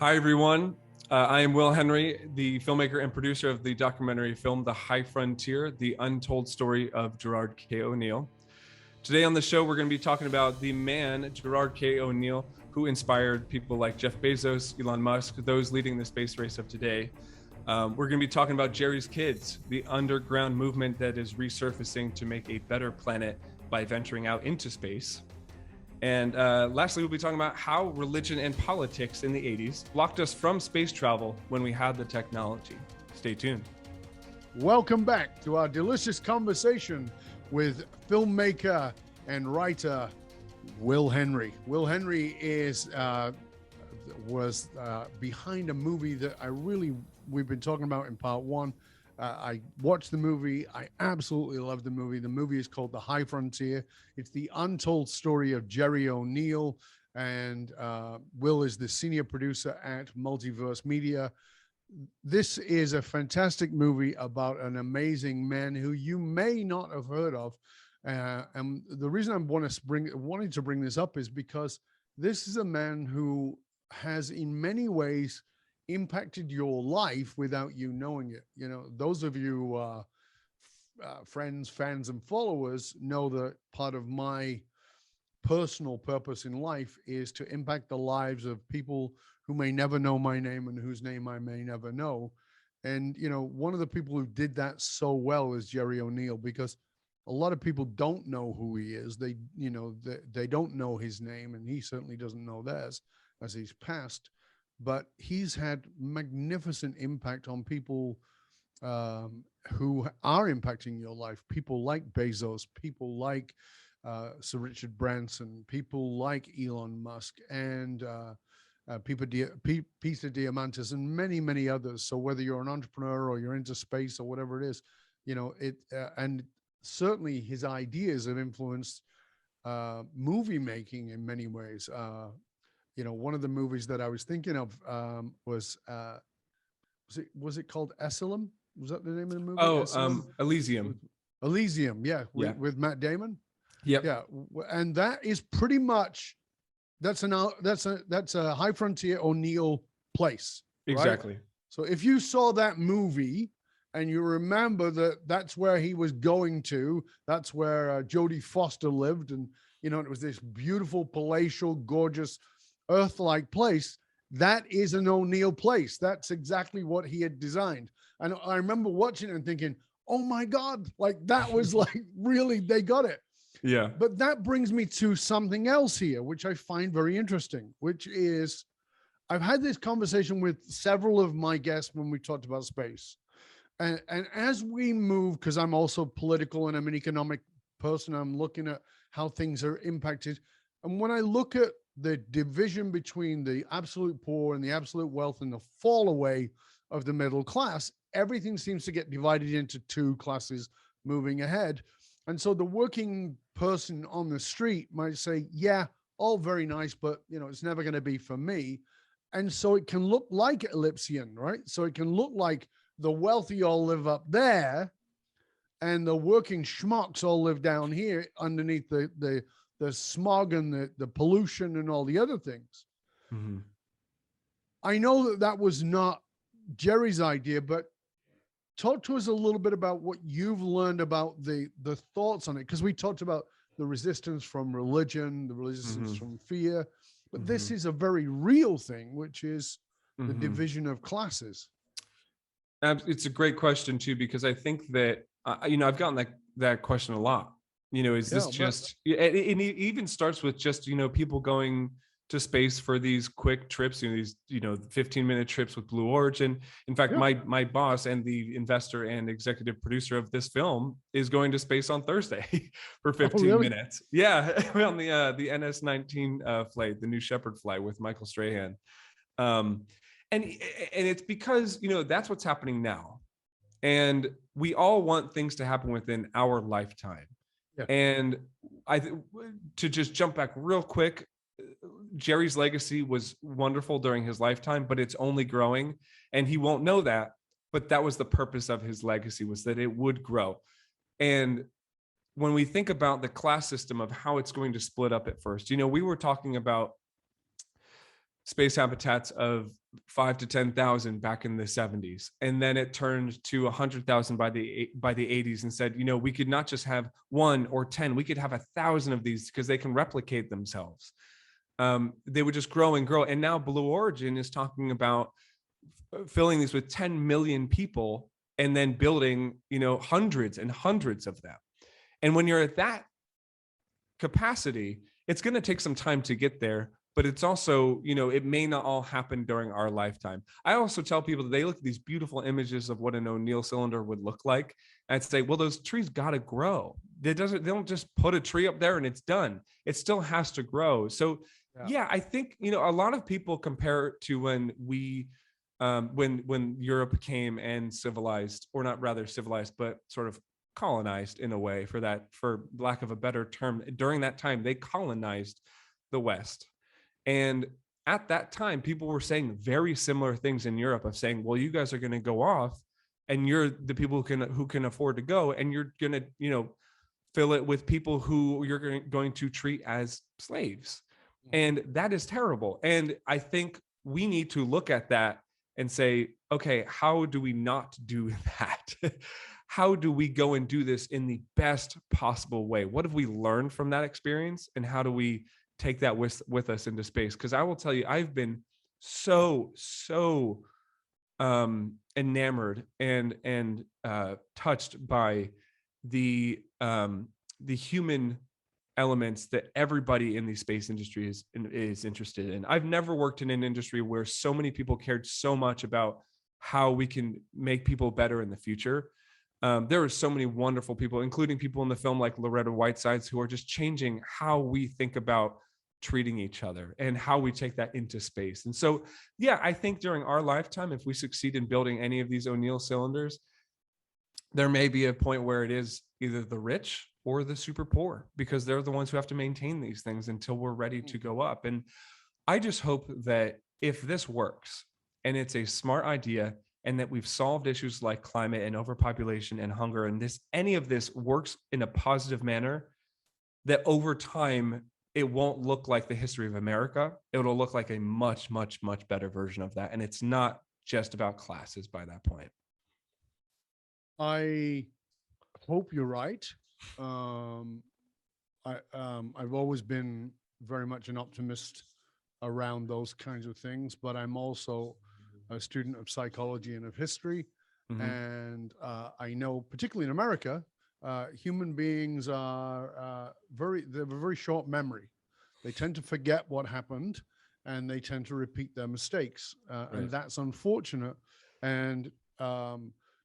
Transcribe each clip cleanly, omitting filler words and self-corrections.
Hi, everyone. I am Will Henry, the filmmaker and producer of the documentary film The High Frontier, the untold story of Gerard K. O'Neill. Today on the show, we're going to be talking about the man, Gerard K. O'Neill, who inspired people like Jeff Bezos, Elon Musk, those leading the space race of today. We're going to be talking about Jerry's Kids, the underground movement that is resurfacing to make a better planet by venturing out into space. And lastly, we'll be talking about how religion and politics in the 80s blocked us from space travel when we had the technology. Stay tuned. Welcome back to our delicious conversation with filmmaker and writer Will Henry. Will Henry was behind a movie that we've been talking about in part one. I watched the movie. I absolutely love the movie. The movie is called The High Frontier. It's the untold story of Jerry O'Neill, and Will is the senior producer at Multiverse Media. This is a fantastic movie about an amazing man who you may not have heard of. And the reason I'm wanting to bring this up is because this is a man who has in many ways impacted your life without you knowing it. You know, those of you friends, fans, and followers know that part of my personal purpose in life is to impact the lives of people who may never know my name and whose name I may never know. And, you know, one of the people who did that so well is Jerry O'Neill, because a lot of people don't know who he is. They don't know his name, and he certainly doesn't know theirs as he's passed. But he's had magnificent impact on people who are impacting your life. People like Bezos, people like Sir Richard Branson, people like Elon Musk, and Peter Diamandis, and many, many others. So whether you're an entrepreneur or you're into space or whatever it is, you know, and certainly his ideas have influenced movie making in many ways. You know, one of the movies that I was thinking of was it called Asylum? Was that the name of the movie? Oh, Elysium. Elysium, yeah, with Matt Damon. Yep. Yeah, and that is pretty much that's a High Frontier O'Neill place. Exactly. Right? So if you saw that movie and you remember that that's where he was going to, that's where Jodie Foster lived, and you know, it was this beautiful, palatial, gorgeous, Earth-like place. That is an O'Neill place. That's exactly what he had designed. And I remember watching it and thinking, oh my God, like that was like really, they got it. Yeah. But that brings me to something else here, which I find very interesting, which is I've had this conversation with several of my guests when we talked about space. And as we move, because I'm also political and I'm an economic person, I'm looking at how things are impacted. And when I look at the division between the absolute poor and the absolute wealth and the fall away of the middle class, everything seems to get divided into two classes moving ahead. And so the working person on the street might say, yeah, all very nice, but you know, it's never going to be for me. And so it can look like Ellipsian, right? So it can look like the wealthy all live up there and the working schmucks all live down here underneath the smog and the pollution and all the other things. Mm-hmm. I know that was not Jerry's idea, but talk to us a little bit about what you've learned about the thoughts on it. Because we talked about the resistance from religion, the resistance from fear, but this is a very real thing, which is the division of classes. It's a great question too, because I think that, you know, I've gotten that question a lot. You know, is this just, it even starts with just, you know, people going to space for these quick trips, you know, these, you know, 15-minute trips with Blue Origin. In fact, my boss and the investor and executive producer of this film is going to space on Thursday for 15 minutes. Yeah. On the NS-19 flight, the New Shepard flight with Michael Strahan. And it's because, you know, that's what's happening now. And we all want things to happen within our lifetime. Yeah. And to just jump back real quick, Jerry's legacy was wonderful during his lifetime, but it's only growing, and he won't know that. But that was the purpose of his legacy, was that it would grow. And when we think about the class system of how it's going to split up at first, you know, we were talking about space habitats of 5 to 10,000 back in the 70s, and then it turned to 100,000 by the 80s, and said, we could not just have 1 or 10, we could have 1,000 of these because they can replicate themselves. They would just grow and grow, and now Blue Origin is talking about filling these with 10 million people and then building hundreds and hundreds of them. And when you're at that capacity, it's going to take some time to get there, but it's also, it may not all happen during our lifetime. I also tell people that they look at these beautiful images of what an O'Neill cylinder would look like, and I'd say, well, those trees got to grow. They don't just put a tree up there and it's done. It still has to grow. So yeah, I think, a lot of people compare it to when when Europe came and civilized, or not rather civilized, but sort of colonized in a way, for lack of a better term. During that time, they colonized the West. And at that time, people were saying very similar things in Europe, of saying, well, you guys are going to go off and you're the people who can afford to go, and you're going to, fill it with people who you're going to treat as slaves. And that is terrible. And I think we need to look at that and say, okay, how do we not do that? How do we go and do this in the best possible way? What have we learned from that experience? And how do we take that with us into space? Because I will tell you, I've been so enamored and touched by the human elements that everybody in the space industry is interested in. I've never worked in an industry where so many people cared so much about how we can make people better in the future. There are so many wonderful people, including people in the film like Loretta Whitesides, who are just changing how we think about treating each other and how we take that into space. And so, yeah, I think during our lifetime, if we succeed in building any of these O'Neill cylinders, there may be a point where it is either the rich or the super poor, because they're the ones who have to maintain these things until we're ready to go up. And I just hope that if this works and it's a smart idea, and that we've solved issues like climate and overpopulation and hunger, and any of this works in a positive manner, that over time, it won't look like the history of America. It'll look like a much, much, much better version of that. And it's not just about classes by that point. I hope you're right. I've always been very much an optimist around those kinds of things, but I'm also a student of psychology and of history. Mm-hmm. And I know, particularly in America, human beings are they have a very short memory. They tend to forget what happened, and they tend to repeat their mistakes. Right. And that's unfortunate. And,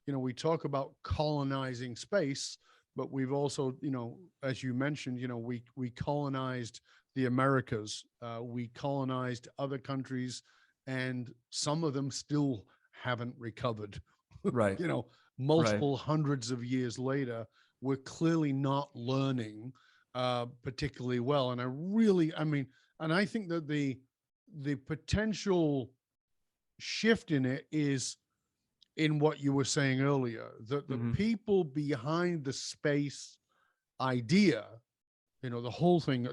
we talk about colonizing space, but we've also, as you mentioned, we colonized the Americas, we colonized other countries, and some of them still haven't recovered. Right. Multiple hundreds of years later, we're clearly not learning particularly well. And I think that the potential shift in it is in what you were saying earlier, that the people behind the space idea, the whole thing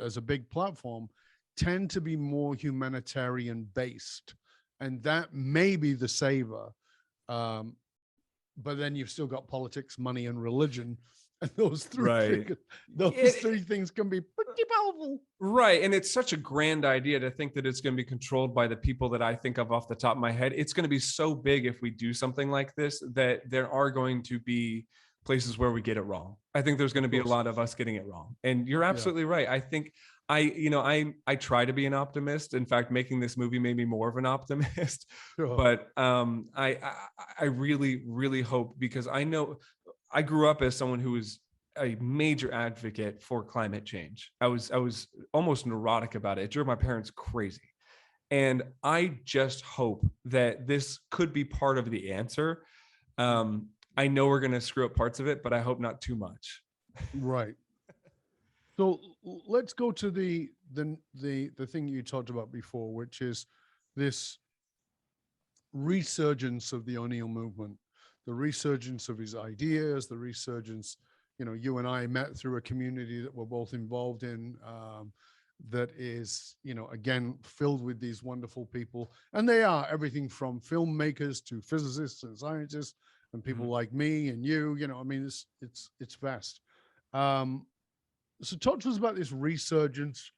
as a big platform, tend to be more humanitarian based. And that may be the saver. But then you've still got politics, money, and religion. And those three things can be pretty powerful. Right. And it's such a grand idea to think that it's going to be controlled by the people that I think of off the top of my head. It's going to be so big if we do something like this, that there are going to be places where we get it wrong. I think there's going to be a lot of us getting it wrong. And you're absolutely right. I think I try to be an optimist. In fact, making this movie made me more of an optimist. Sure. But I really, really hope, because I know I grew up as someone who was a major advocate for climate change. I was almost neurotic about it. It drove my parents crazy. And I just hope that this could be part of the answer. I know we're going to screw up parts of it, but I hope not too much. Right. So let's go to the thing you talked about before, which is this resurgence of the O'Neill movement, the resurgence of his ideas, the resurgence. You and I met through a community that we're both involved in, that is, again, filled with these wonderful people. And they are everything from filmmakers to physicists and scientists and people like me and you, I mean, it's vast. So talk to us about this resurgence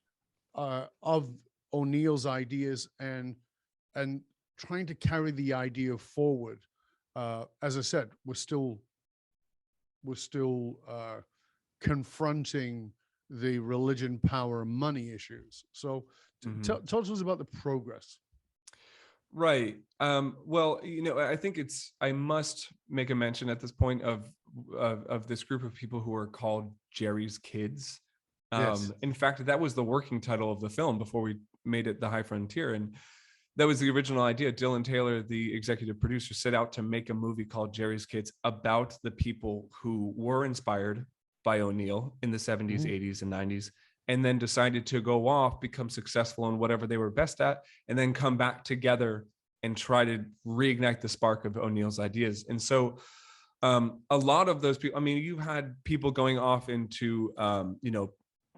of O'Neill's ideas and trying to carry the idea forward. As I said, we're still confronting the religion, power, and money issues. So talk to us about the progress. Right. Well, I think I must make a mention at this point of this group of people who are called Jerry's Kids. Yes. In fact, that was the working title of the film before we made it The High Frontier. And that was the original idea. Dylan Taylor, the executive producer, set out to make a movie called Jerry's Kids about the people who were inspired by O'Neill in the 70s, 80s, and 90s, and then decided to go off, become successful in whatever they were best at, and then come back together and try to reignite the spark of O'Neill's ideas. And so a lot of those people, I mean, you've had people going off into,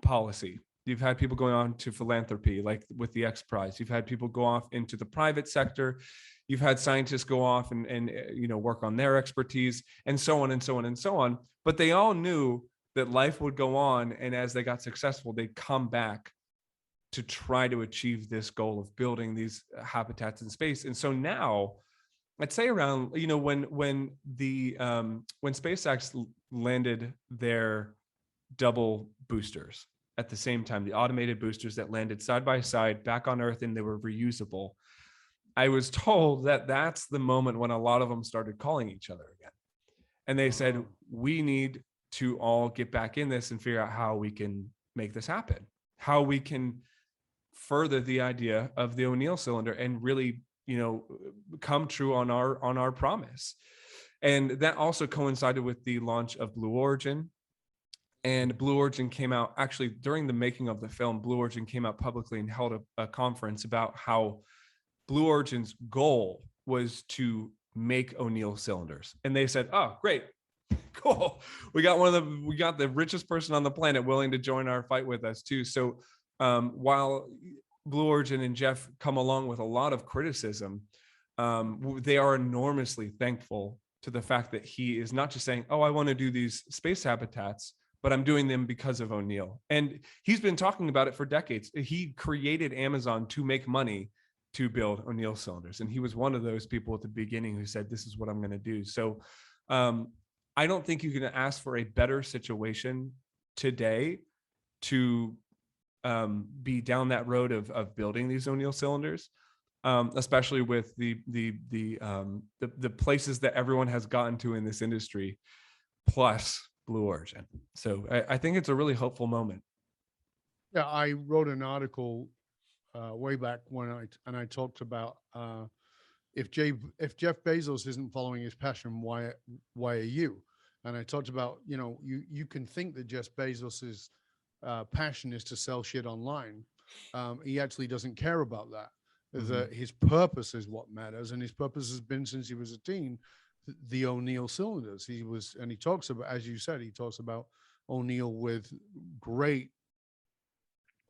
policy. You've had people going on to philanthropy, like with the X Prize. You've had people go off into the private sector. You've had scientists go off and work on their expertise, and so on and so on and so on. But they all knew that life would go on, and as they got successful, they'd come back to try to achieve this goal of building these habitats in space. And so now, I'd say around when SpaceX landed their double boosters at the same time, the automated boosters that landed side by side back on Earth, and they were reusable. I was told that that's the moment when a lot of them started calling each other again. And they said, we need to all get back in this and figure out how we can make this happen, how we can further the idea of the O'Neill cylinder and really, come true on our promise. And that also coincided with the launch of Blue Origin. And Blue Origin came out, actually during the making of the film, Blue Origin came out publicly and held a conference about how Blue Origin's goal was to make O'Neill cylinders. And they said, oh, great, cool. We got the richest person on the planet willing to join our fight with us too. So while Blue Origin and Jeff come along with a lot of criticism, they are enormously thankful to the fact that he is not just saying, oh, I want to do these space habitats, but I'm doing them because of O'Neill. And he's been talking about it for decades. He created Amazon to make money to build O'Neill cylinders. And he was one of those people at the beginning who said, this is what I'm going to do. So I don't think you can ask for a better situation today to be down that road of building these O'Neill cylinders, especially with the places that everyone has gotten to in this industry, plus Blue Origin. So I think it's a really hopeful moment. Yeah, I wrote an article way back when I talked about if Jeff Bezos isn't following his passion, why are you? And I talked about, you can think that Jeff Bezos's passion is to sell shit online. He actually doesn't care about that. That his purpose is what matters, and his purpose has been since he was a teen, the O'Neill cylinders. He talks about, as you said, he talks about O'Neill with great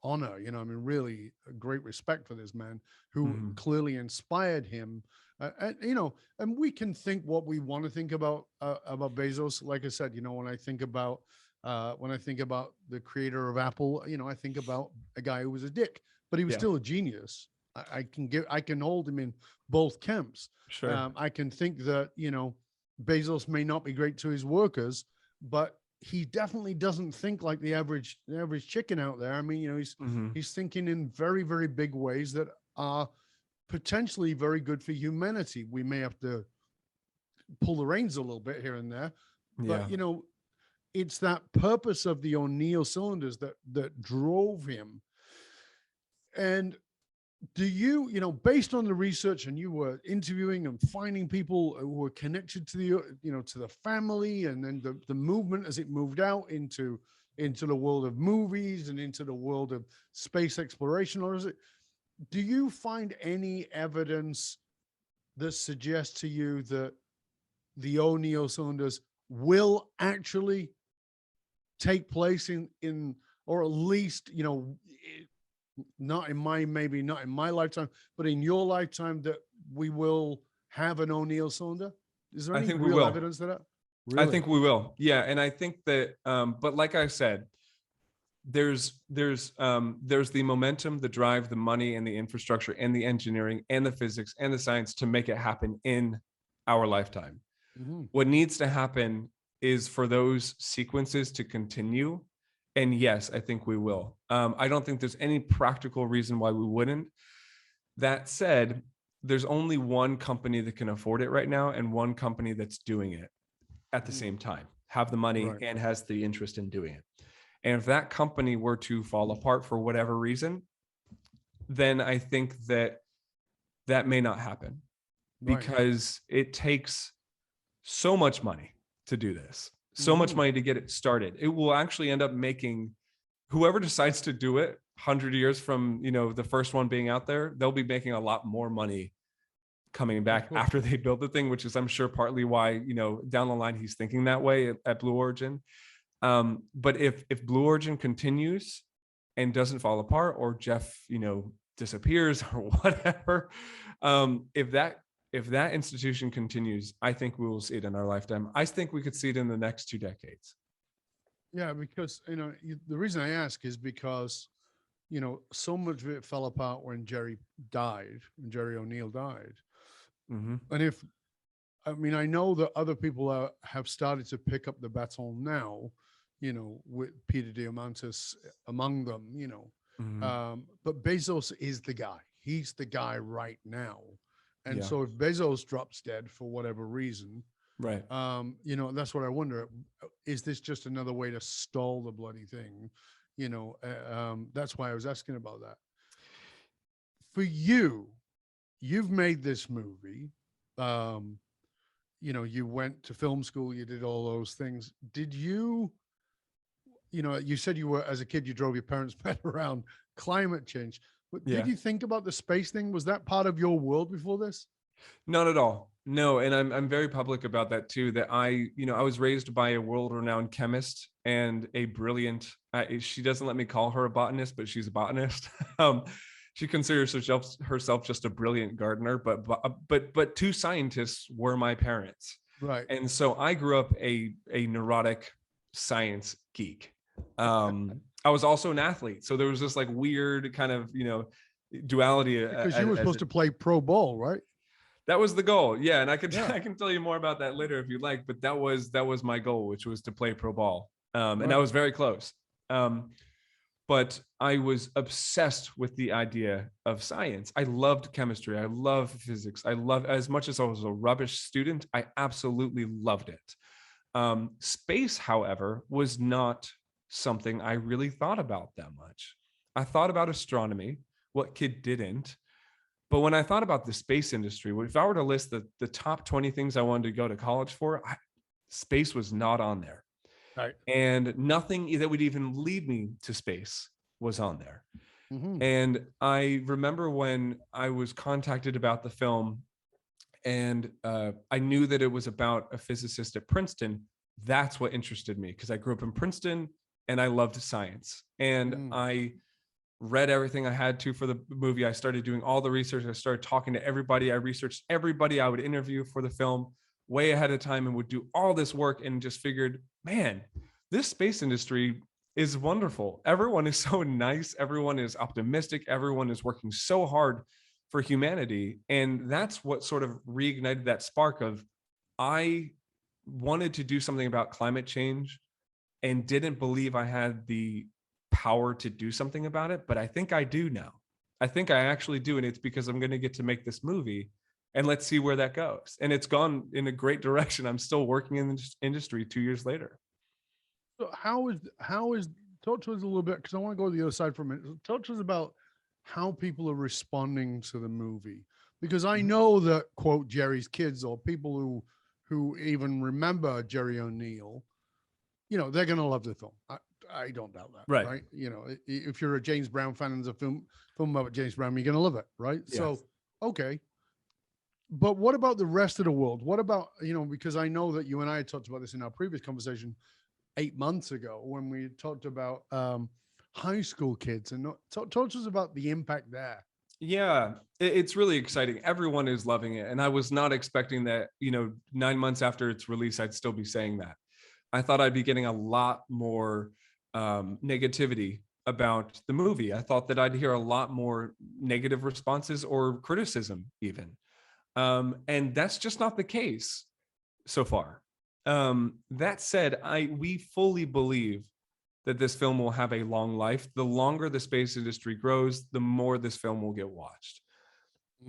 honor, really great respect for this man who clearly inspired him. And we can think what we want to think about Bezos. Like I said, when I think about the creator of Apple, I think about a guy who was a dick, but he was still a genius. I can hold him in both camps. Sure. I can think that, Bezos may not be great to his workers, but he definitely doesn't think like the average chicken out there. I mean, he's thinking in very, very big ways that are potentially very good for humanity. We may have to pull the reins a little bit here and there, but it's that purpose of the O'Neill cylinders that drove him. And do you, based on the research, and you were interviewing and finding people who were connected to to the family, and then the movement as it moved out into the world of movies and into the world of space exploration, or do you find any evidence that suggests to you that the O'Neill cylinders will actually take place in or at least, maybe not in my lifetime, but in your lifetime, that we will have an O'Neill cylinder? Is there I any think we real will. evidence of that? I Really? think we will. Yeah. And I think that, but like I said, there's the momentum, the drive, the money, and the infrastructure, and the engineering, and the physics, and the science to make it happen in our lifetime. Mm-hmm. What needs to happen is for those sequences to continue. And yes, I think we will. I don't think there's any practical reason why we wouldn't. That said, there's only one company that can afford it right now, and one company that's doing it at the same time, have the money Right. and has the interest in doing it. And if that company were to fall apart for whatever reason, then I think that that may not happen, Right. because it takes so much money to do this, so much Mm-hmm. money to get it started. It will actually end up making whoever decides to do it 100 years from, the first one being out there, they'll be making a lot more money coming back Cool. after they build the thing, which is, I'm sure, partly why, down the line he's thinking that way at Blue Origin. But if Blue Origin continues and doesn't fall apart, or Jeff, disappears or whatever, if that institution continues, I think we will see it in our lifetime. I think we could see it in the next 2 decades. Yeah, because the reason I ask is because so much of it fell apart when Jerry O'Neill died. Mm-hmm. And I know that other people have started to pick up the baton now, with Peter Diamandis among them, Mm-hmm. but Bezos is the guy. He's the guy right now. And Yeah. so if Bezos drops dead for whatever reason, Right. that's what I wonder. Is this just another way to stall the bloody thing? That's why I was asking about that. For you've made this movie. You went to film school, you did all those things. Did you, you said you were, as a kid, you drove your parents' pet around climate change, but Yeah. did you think about the space thing? Was that part of your world before this? Not at all. No, and I'm very public about that too. That I was raised by a world-renowned chemist and a brilliant. She doesn't let me call her a botanist, but she's a botanist. She considers herself just a brilliant gardener. But 2 scientists were my parents, Right. and so I grew up a neurotic science geek. I was also an athlete, so there was this like weird kind of duality. Because you were supposed to play pro ball, right? That was the goal. Yeah. And I can tell you more about that later if you like, but that was my goal, which was to play pro ball. And I was very close. But I was obsessed with the idea of science. I loved chemistry. I love physics. As much as I was a rubbish student, I absolutely loved it. Space, however, was not something I really thought about that much. I thought about astronomy. What kid didn't? But when I thought about the space industry, if I were to list the top 20 things I wanted to go to college for, space was not on there. Right. And nothing that would even lead me to space was on there. Mm-hmm. And I remember when I was contacted about the film, and I knew that it was about a physicist at Princeton. That's what interested me, because I grew up in Princeton and I loved science. And I read everything I had to for the movie. I started doing all the research. I started talking to everybody. I researched everybody I would interview for the film way ahead of time, and would do all this work, and just figured, man, this space industry is wonderful. Everyone is so nice. Everyone is optimistic. Everyone is working so hard for humanity. And that's what sort of reignited that spark of, I wanted to do something about climate change and didn't believe I had the power to do something about it, but I think I do now. I think I actually do, and it's because I'm going to get to make this movie, and let's see where that goes. And it's gone in a great direction. I'm still working in this industry 2 years later. So how is talk to us a little bit, because I want to go to the other side for a minute. Talk to us about how people are responding to the movie, because I know that, quote, Jerry's kids, or people who even remember Jerry O'Neill, they're going to love the film. I don't doubt that. Right. If you're a James Brown fan and there's a film about James Brown, you're going to love it. Right. Yes. So, okay. But what about the rest of the world? What about, because I know that you and I had talked about this in our previous conversation 8 months ago, when we talked about high school kids, and talk to us about the impact there. Yeah, it's really exciting. Everyone is loving it. And I was not expecting that, 9 months after its release, I'd still be saying that. I thought I'd be getting a lot more negativity about the movie. I thought that I'd hear a lot more negative responses or criticism, even. And that's just not the case so far. That said, we fully believe that this film will have a long life. The longer the space industry grows, the more this film will get watched.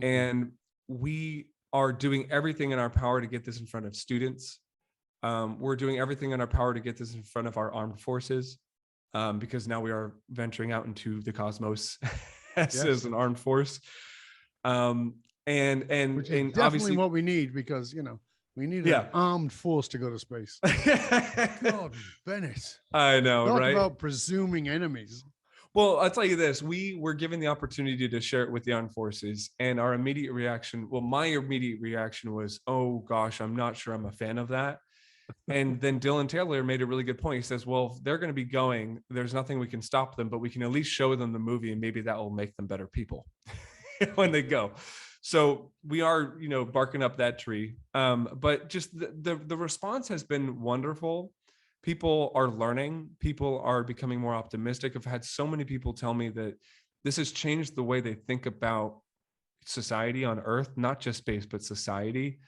And we are doing everything in our power to get this in front of students. We're doing everything in our power to get this in front of our armed forces, because now we are venturing out into the cosmos as an armed force. And which is definitely obviously what we need, because we need an armed force to go to space. God, Bennett. I know, Talk right? about presuming enemies. Well, I'll tell you this: we were given the opportunity to share it with the armed forces, and our immediate reaction, well, my immediate reaction was, "Oh gosh, I'm not sure I'm a fan of that." And then Dylan Taylor made a really good point. He says, "Well, if they're going to be going, there's nothing we can stop them, but we can at least show them the movie, and maybe that will make them better people when they go." So we are, barking up that tree. But just the response has been wonderful. People are learning. People are becoming more optimistic. I've had so many people tell me that this has changed the way they think about society on Earth, not just space, but society.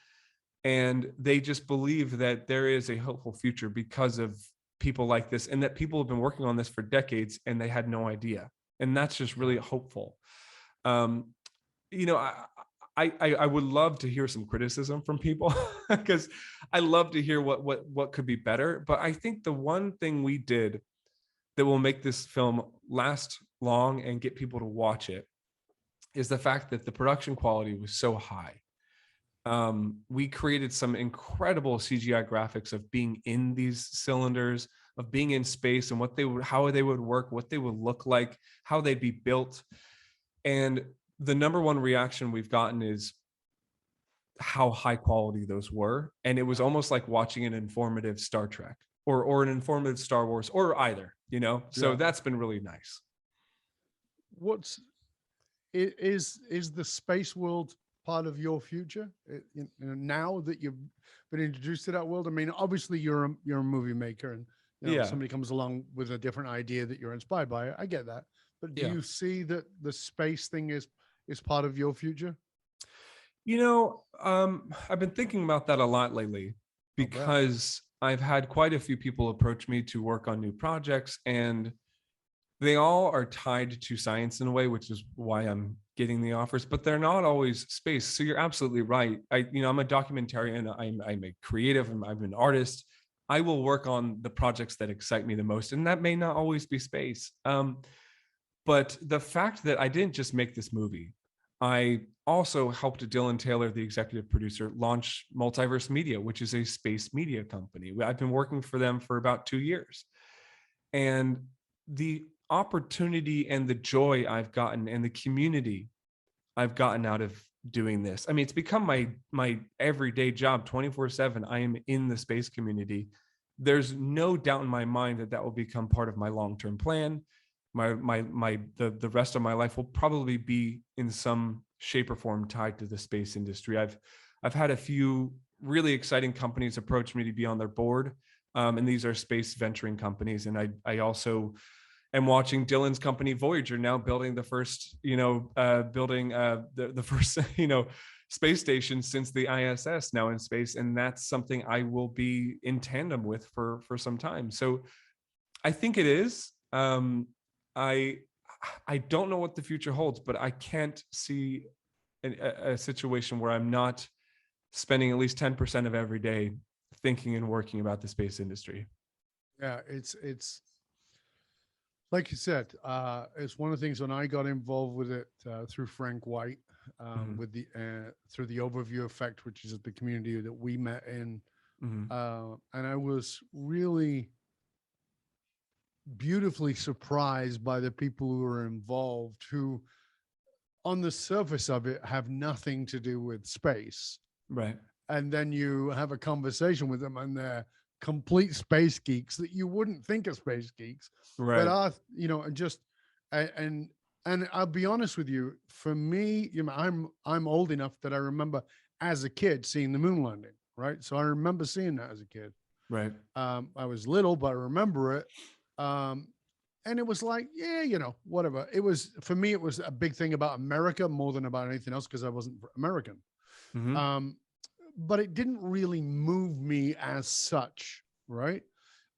And they just believe that there is a hopeful future because of people like this, and that people have been working on this for decades and they had no idea. And that's just really hopeful. I would love to hear some criticism from people because I love to hear what could be better. But I think the one thing we did that will make this film last long and get people to watch it is the fact that the production quality was so high. We created some incredible CGI graphics of being in these cylinders, of being in space, and how they would work, what they would look like, how they'd be built. And the number one reaction we've gotten is how high quality those were. And it was almost like watching an informative Star Trek or an informative Star Wars, or either, so that's been really nice. Is the space world part of your future now that you've been introduced to that world? I mean, obviously you're a movie maker, and somebody comes along with a different idea that you're inspired by. I get that. But do you see that the space thing is part of your future? I've been thinking about that a lot lately, because I've had quite a few people approach me to work on new projects, and they all are tied to science in a way, which is why I'm getting the offers, but they're not always space. So you're absolutely right. I'm a documentarian. I'm a creative. I'm an artist. I will work on the projects that excite me the most, and that may not always be space. But the fact that I didn't just make this movie, I also helped Dylan Taylor, the executive producer, launch Multiverse Media, which is a space media company. I've been working for them for about 2 years. And the opportunity and the joy I've gotten and the community I've gotten out of doing this. I mean, it's become my everyday job, 24/7. I am in the space community. There's no doubt in my mind that will become part of my long-term plan. The rest of my life will probably be in some shape or form tied to the space industry. I've had a few really exciting companies approach me to be on their board, and these are space venturing companies. And I also am watching Dylan's company Voyager now building the first, the first, space station since the ISS now in space, and that's something I will be in tandem with for some time. So I think it is. I don't know what the future holds, but I can't see a situation where I'm not spending at least 10% of every day thinking and working about the space industry. Yeah, it's like you said, it's one of the things when I got involved with it through Frank White, with the through the Overview Effect, which is the community that we met in, and I was really beautifully surprised by the people who are involved, who on the surface of it have nothing to do with space. Right. And then you have a conversation with them and they're complete space geeks that you wouldn't think of space geeks, Right. but are, and just, and I'll be honest with you, for me, I'm old enough that I remember as a kid seeing the moon landing, right? So I remember seeing that as a kid. Right. I was little, but I remember it. And it was like, yeah, whatever. It was, for me, it was a big thing about America more than about anything else because I wasn't American. Mm-hmm. But it didn't really move me as such, right?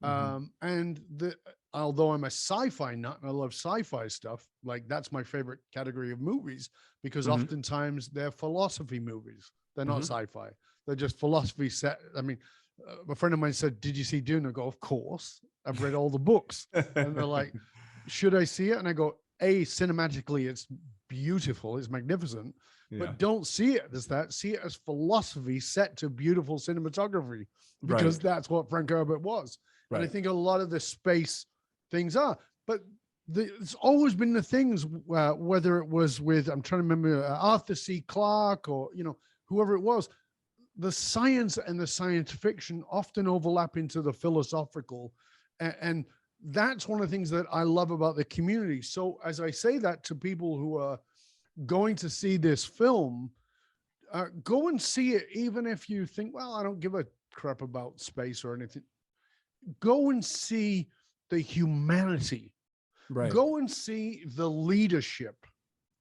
Mm-hmm. And although I'm a sci-fi nut and I love sci-fi stuff, like that's my favorite category of movies because Mm-hmm. oftentimes they're philosophy movies. They're not Mm-hmm. sci-fi. They're just philosophy set. I mean, a friend of mine said, "Did you see Dune?" I go, "Of course. I've read all the books." And they're like, "Should I see it?" And I go, cinematically, it's beautiful. It's magnificent. Yeah. But don't see it as that. See it as philosophy set to beautiful cinematography because that's what Frank Herbert was. Right. And I think a lot of the space things are. But it's always been the things, whether it was with, I'm trying to remember, Arthur C. Clarke or, whoever it was, the science and the science fiction often overlap into the philosophical. And that's one of the things that I love about the community. So as I say that to people who are going to see this film, go and see it, even if you think, well, I don't give a crap about space or anything. Go and see the humanity. Right. Go and see the leadership.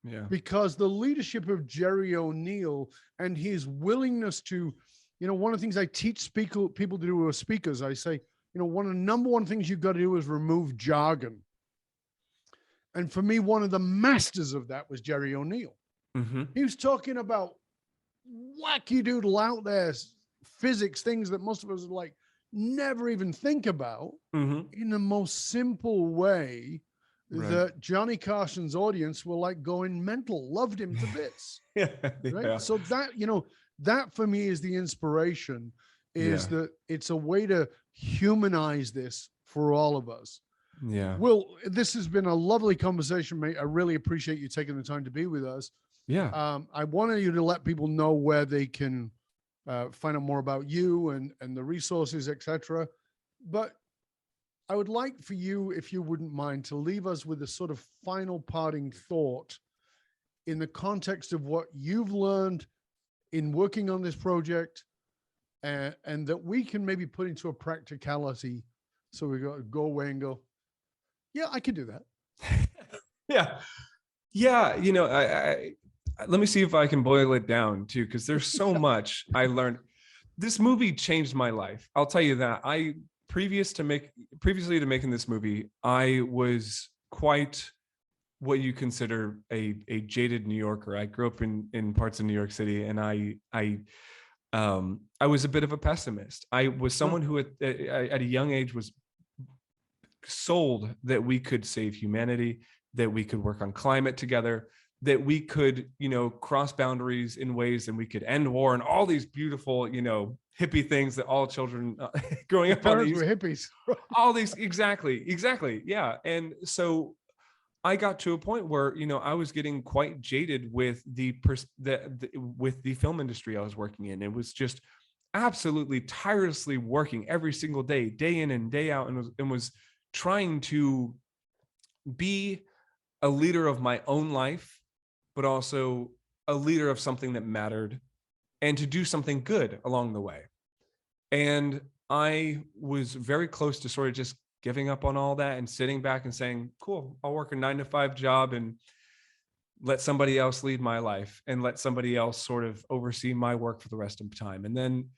Yeah. Because the leadership of Jerry O'Neill and his willingness to, one of the things I teach people to do as speakers, I say, one of the number one things you've got to do is remove jargon. And for me, one of the masters of that was Jerry O'Neill. Mm-hmm. He was talking about wacky doodle out there physics, things that most of us like never even think about, in the most simple way. Right. That Johnny Carson's audience were like going mental, loved him to bits. Yeah. Right. Yeah. So that, that for me is the inspiration, is that it's a way to humanize this for all of us. Yeah. Will, this has been a lovely conversation, mate. I really appreciate you taking the time to be with us. Yeah. I wanted you to let people know where they can find out more about you and the resources, etc. But I would like for you, if you wouldn't mind, to leave us with a sort of final parting thought in the context of what you've learned in working on this project, and that we can maybe put into a practicality. So we go away and go, yeah, I can do that. Yeah. Yeah. I let me see if I can boil it down too, because there's so much I learned. This movie changed my life. I'll tell you that. Previously to making this movie, I was quite what you consider a jaded New Yorker. I grew up in parts of New York City, and I was a bit of a pessimist. I was someone who at a young age was sold that we could save humanity, that we could work on climate together, that we could, cross boundaries in ways, and we could end war, and all these beautiful, hippie things that all children growing up on these were hippies. all these exactly, yeah. And so I got to a point where I was getting quite jaded with with the film industry I was working in. It was just absolutely tirelessly working every single day, day in and day out, and was trying to be a leader of my own life, but also a leader of something that mattered, and to do something good along the way. And I was very close to sort of just giving up on all that and sitting back and saying, cool, I'll work a 9-to-5 job and let somebody else lead my life and let somebody else sort of oversee my work for the rest of the time. And then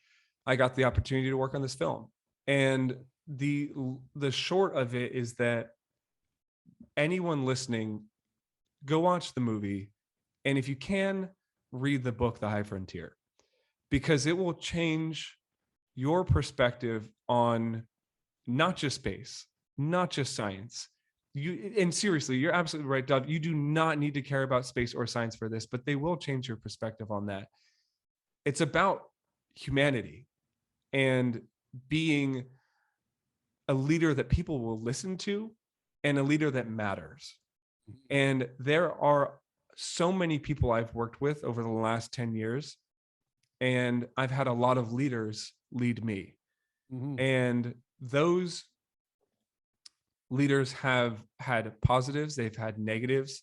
I got the opportunity to work on this film. And the short of it is that anyone listening, go watch the movie. And if you can, read the book, The High Frontier, because it will change your perspective on not just space, not just science. And seriously, you're absolutely right, Doug. You do not need to care about space or science for this, but they will change your perspective on that. It's about humanity and being a leader that people will listen to and a leader that matters. And there are so many people I've worked with over the last 10 years, and I've had a lot of leaders lead me. Mhm. And those leaders have had positives, they've had negatives.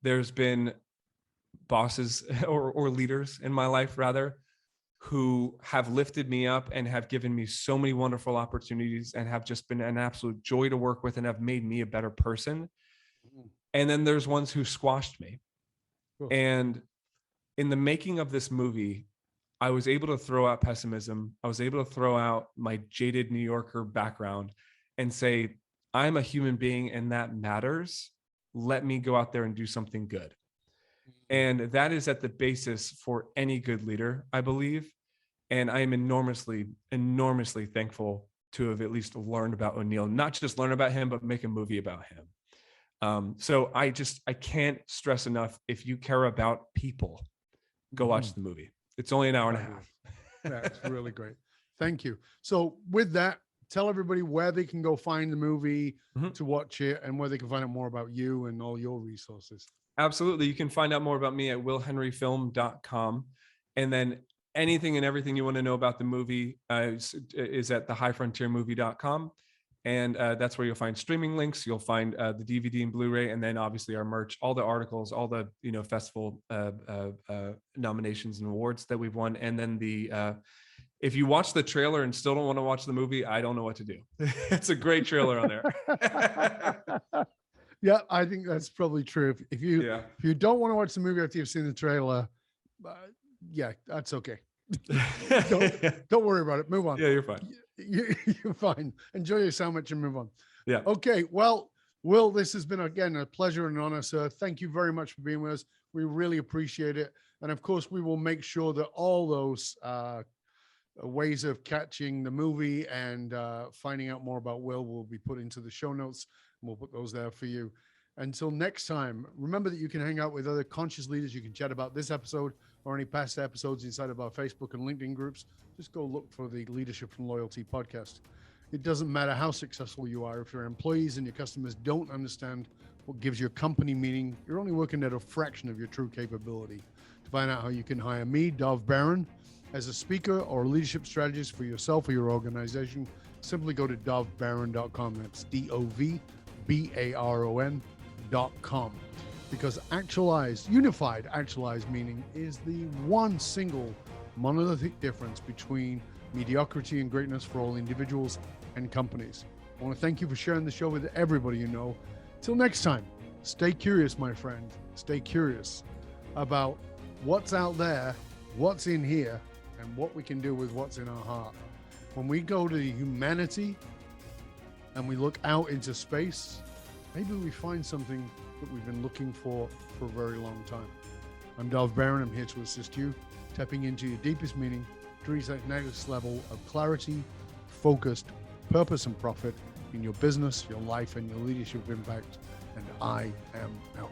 There's been bosses or leaders in my life rather who have lifted me up and have given me so many wonderful opportunities and have just been an absolute joy to work with and have made me a better person. Mhm. And then there's ones who squashed me. Of course. And in the making of this movie, I was able to throw out pessimism. I was able to throw out my jaded New Yorker background and say, I'm a human being and that matters. Let me go out there and do something good. And that is at the basis for any good leader, I believe. And I am enormously, enormously thankful to have at least learned about O'Neill, not just learn about him, but make a movie about him. So I can't stress enough, if you care about people, go watch the movie. It's only an hour and a half. That's really great. Thank you. So with that, tell everybody where they can go find the movie to watch it and where they can find out more about you and all your resources. Absolutely. You can find out more about me at willhenryfilm.com. And then anything and everything you want to know about the movie is at thehighfrontiermovie.com. And that's where you'll find streaming links. You'll find the DVD and Blu-ray, and then obviously our merch, all the articles, all the festival nominations and awards that we've won. And then if you watch the trailer and still don't want to watch the movie, I don't know what to do. It's a great trailer on there. Yeah, I think that's probably true. If you don't want to watch the movie after you've seen the trailer, yeah, that's okay. don't worry about it. Move on. Yeah, you're fine. You're fine. Enjoy your sandwich and move on. Yeah. Okay. Well, Will, this has been again a pleasure and an honor, sir. Thank you very much for being with us. We really appreciate it. And of course, we will make sure that all those ways of catching the movie and finding out more about will be put into the show notes. And we'll put those there for you. Until next time, remember that you can hang out with other conscious leaders. You can chat about this episode or any past episodes inside of our Facebook and LinkedIn groups. Just go look for the Leadership and Loyalty podcast. It doesn't matter how successful you are. If your employees and your customers don't understand what gives your company meaning, you're only working at a fraction of your true capability. To find out how you can hire me, Dov Baron, as a speaker or leadership strategist for yourself or your organization, simply go to dovbaron.com. That's DOVBARON.com. Because unified actualized meaning is the one single monolithic difference between mediocrity and greatness for all individuals and companies. I want to thank you for sharing the show with everybody you know. Till next time, stay curious, my friend. Stay curious about what's out there, what's in here, and what we can do with what's in our heart. When we go to humanity and we look out into space, maybe we find something that we've been looking for a very long time. I'm Dov Baron. I'm here to assist you, tapping into your deepest meaning to reach that next level of clarity, focused purpose and profit in your business, your life, and your leadership impact. And I am out.